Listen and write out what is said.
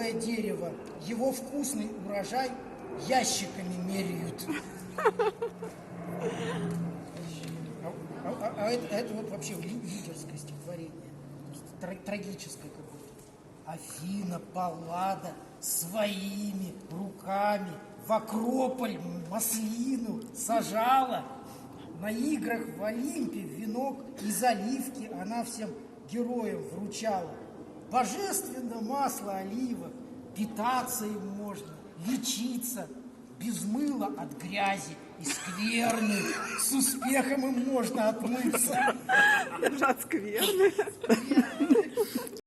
каждое дерево, его вкусный урожай ящиками меряют. Это вот вообще лидерское стихотворение, трагическое какое-то. Афина Паллада своими руками в Акрополь маслину сажала. На играх в Олимпе венок из оливки она всем героям вручала. Божественно масло оливок, питаться им можно, лечиться. Без мыла от грязи и скверны, с успехом им можно отмыться. Даже от скверны.